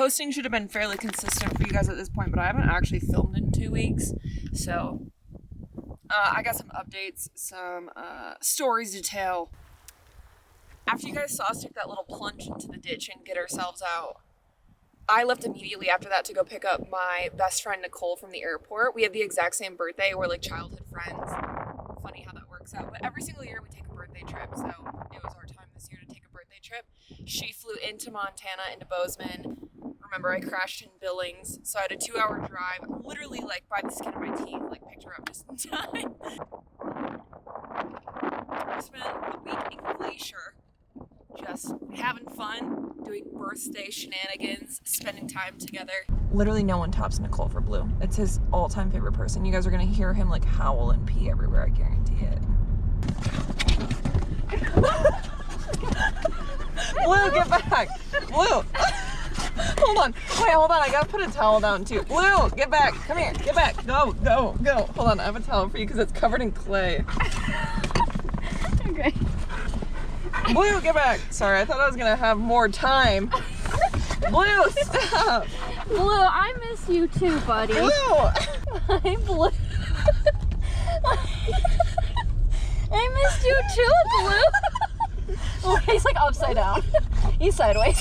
posting should have been fairly consistent for you guys at this point, but I haven't actually filmed in 2 weeks. So, I got some updates, some stories to tell. After you guys saw us take that little plunge into the ditch and get ourselves out, I left immediately after that to go pick up my best friend Nicole from the airport. We have the exact same birthday. We're like childhood friends. Funny how that works out. But every single year we take a birthday trip, so it was our time this year to take a birthday trip. She flew into Montana, into Bozeman. Remember, I crashed in Billings, so I had a 2-hour drive, literally like by the skin of my teeth, like picked her up just in time. I spent the week in Glacier, just having fun, doing birthday shenanigans, spending time together. Literally no one tops Nicole for Blue. It's his all-time favorite person. You guys are gonna hear him like howl and pee everywhere, I guarantee it. Blue, get back! Blue! Hold on. Wait, hold on. I gotta put a towel down too. Blue, get back. Come here. Get back. Go, go, go. Hold on. I have a towel for you because it's covered in clay. Okay. Blue, get back. Sorry, I thought I was gonna have more time. Blue, stop. Blue, I miss you too, buddy. Blue. Hi, Blue. I missed you too, Blue. Oh, he's like upside down. He's sideways.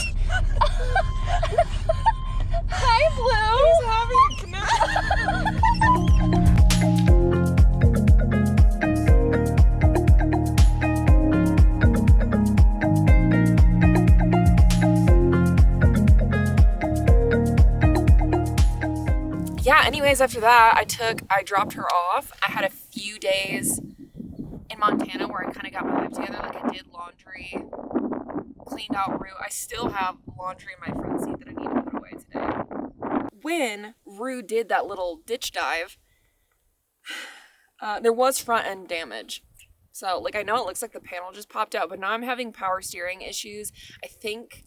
Hi, Blue. He's having a connect. Yeah, anyways, after that, I dropped her off. I had a few days in Montana where I kind of got my life together. Like, I did laundry, cleaned out Rue. I still have laundry in my front seat that I need to put away today. When Rue did that little ditch dive, there was front end damage. So, like, I know it looks like the panel just popped out, but now I'm having power steering issues. I think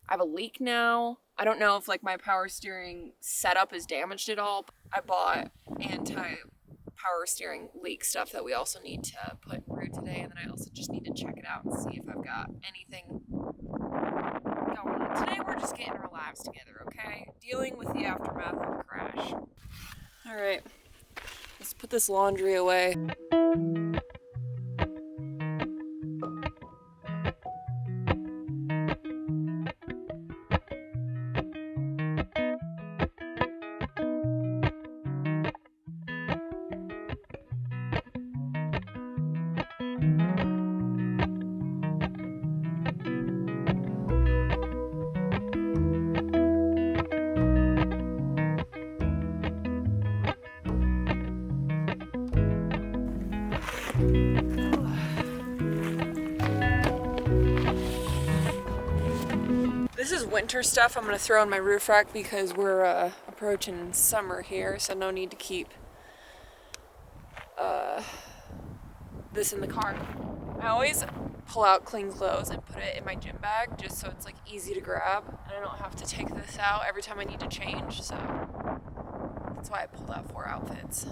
I have a leak now. I don't know if, like, my power steering setup is damaged at all. I bought anti-power steering leak stuff that we also need to put in Rue today, and then I also just need to check it out and see if I've got anything going on. Today we're just getting our lives together, okay? Dealing with the aftermath of the crash. All right, let's put this laundry away. This is winter stuff I'm going to throw in my roof rack because we're approaching summer here, so no need to keep this in the car. I always pull out clean clothes and put it in my gym bag just so it's like easy to grab and I don't have to take this out every time I need to change, so that's why I pulled out 4 outfits.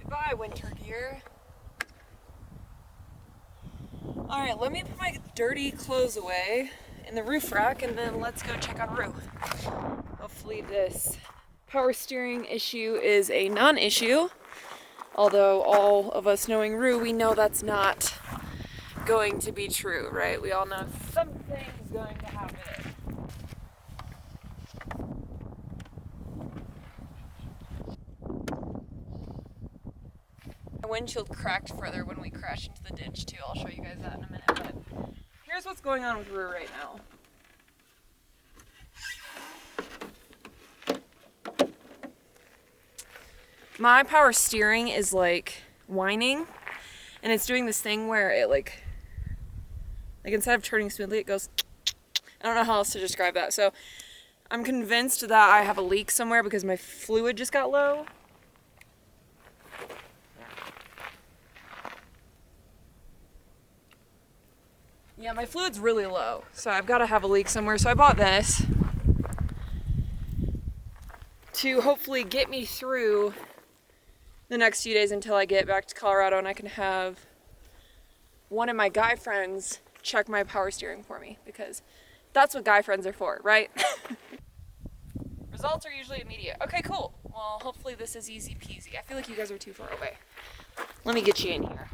Goodbye, winter gear. Alright, let me put my dirty clothes away in the roof rack and then let's go check on Rue. Hopefully this power steering issue is a non-issue. Although all of us knowing Rue, we know that's not going to be true, right? We all know something's going to happen. My windshield cracked further when we crashed into the ditch too. I'll show you guys that in a minute, but here's what's going on with Rue right now. My power steering is like whining and it's doing this thing where it like instead of turning smoothly, it goes, I don't know how else to describe that. So I'm convinced that I have a leak somewhere because my fluid just got low. Yeah, my fluid's really low, so I've got to have a leak somewhere. So I bought this to hopefully get me through the next few days until I get back to Colorado and I can have one of my guy friends check my power steering for me, because that's what guy friends are for, right? Results are usually immediate. Okay, cool. Well, hopefully this is easy peasy. I feel like you guys are too far away. Let me get you in here.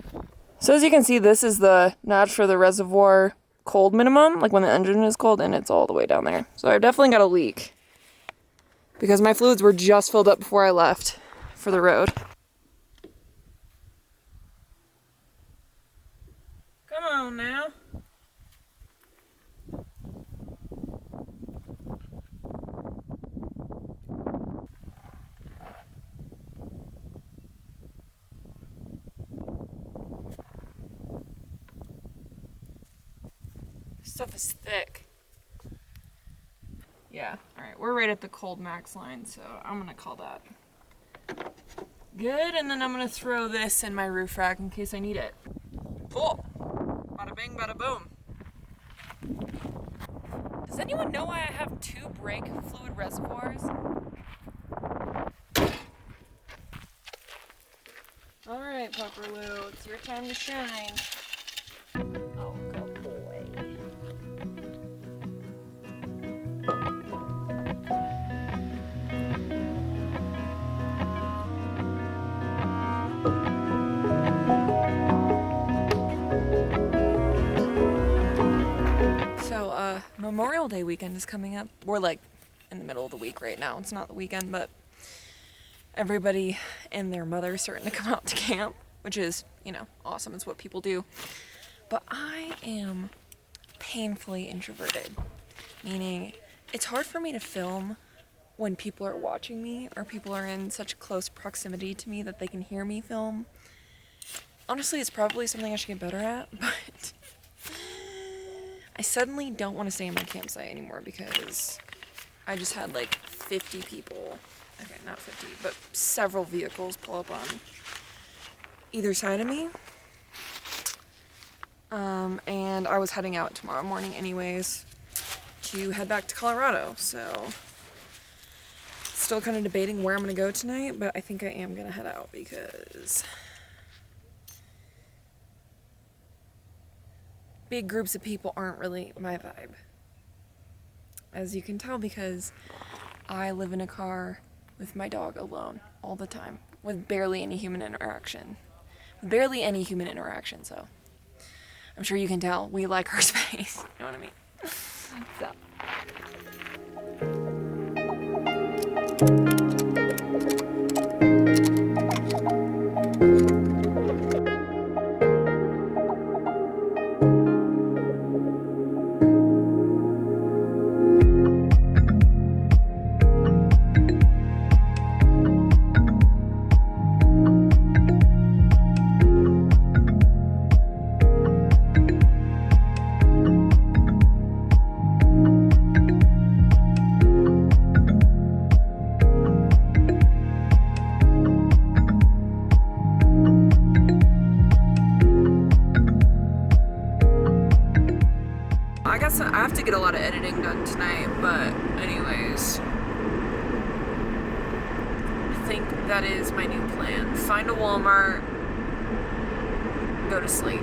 So as you can see, this is the notch for the reservoir cold minimum, like when the engine is cold, and it's all the way down there. So I've definitely got a leak because my fluids were just filled up before I left for the road. Come on now. Stuff is thick. Yeah, alright, we're right at the cold max line, so I'm gonna call that good, and then I'm gonna throw this in my roof rack in case I need it. Cool. Bada bing, bada boom. Does anyone know why I have 2 brake fluid reservoirs? Alright, Pupper Lou, it's your time to shine. Oh, good boy. So, Memorial Day weekend is coming up. We're like in the middle of the week right now. It's not the weekend, but everybody and their mother is starting to come out to camp, which is, you know, awesome. It's what people do. But I am painfully introverted, meaning it's hard for me to film when people are watching me or people are in such close proximity to me that they can hear me film. Honestly, it's probably something I should get better at, but I suddenly don't want to stay in my campsite anymore because I just had like 50 people, okay, not 50, but several vehicles pull up on either side of me. And I was heading out tomorrow morning anyways to head back to Colorado, so still kind of debating where I'm going to go tonight, but I think I am going to head out because big groups of people aren't really my vibe. As you can tell, because I live in a car with my dog alone all the time with barely any human interaction. So I'm sure you can tell we like our space. You know what I mean? So. I have to get a lot of editing done tonight, but anyways, I think that is my new plan. Find a Walmart, go to sleep.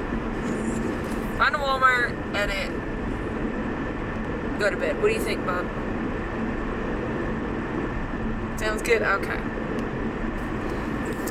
Find a Walmart, edit, go to bed. What do you think, bub? Sounds good? Okay.